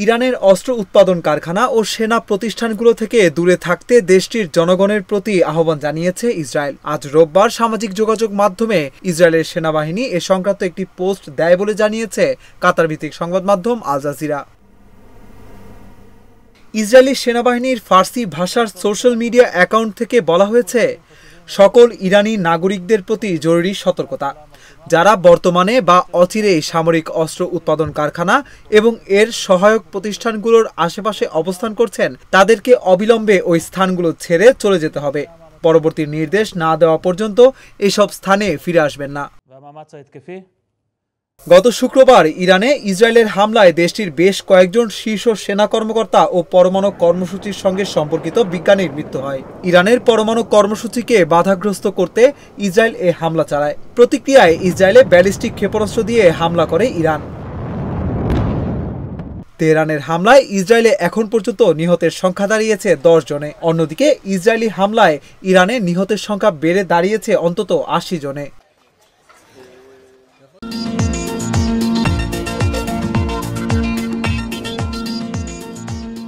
ইরানের অস্ত্র উৎপাদন কারখানা ও সেনা প্রতিষ্ঠানগুলো থেকে দূরে থাকতে দেশটির জনগণের প্রতি আহ্বান জানিয়েছে ইসরায়েল। আজ রোববার সামাজিক যোগাযোগ মাধ্যমে ইসরায়েলের সেনাবাহিনী এ সংক্রান্ত একটি পোস্ট দেয় বলে জানিয়েছে কাতার ভিত্তিক সংবাদ মাধ্যম আল জাজিরা। ইসরায়েলি সেনাবাহিনীর ফার্সি ভাষার সোশ্যাল মিডিয়া অ্যাকাউন্ট থেকে বলা হয়েছে, সকল ইরানি নাগরিকদের প্রতি জরুরি সতর্কতা। যারা বর্তমানে বা অচিরেই সামরিক অস্ত্র উৎপাদন কারখানা এবং এর সহায়ক প্রতিষ্ঠানগুলোর আশেপাশে অবস্থান করছেন, তাদেরকে অবিলম্বে ওই স্থানগুলো ছেড়ে চলে যেতে হবে। পরবর্তী নির্দেশ না দেওয়া পর্যন্ত এসব স্থানে ফিরে আসবেন না। গত শুক্রবার ইরানে ইসরায়েলের হামলায় দেশটির বেশ কয়েকজন শীর্ষ সেনা কর্মকর্তা ও পরমাণু কর্মসূচির সঙ্গে সম্পর্কিত বিজ্ঞানীর মৃত্যু হয়। ইরানের পরমাণু কর্মসূচিকে বাধাগ্রস্ত করতে ইসরায়েল এ হামলা চালায়। প্রতিক্রিয়ায় ইসরায়েলে ব্যালিস্টিক ক্ষেপণাস্ত্র দিয়ে হামলা করে ইরান। তেহরানের হামলায় ইসরায়েলে এখন পর্যন্ত নিহতের সংখ্যা দাঁড়িয়েছে 10 জনে। অন্যদিকে ইসরায়েলি হামলায় ইরানে নিহতের সংখ্যা বেড়ে দাঁড়িয়েছে অন্তত 80 জনে।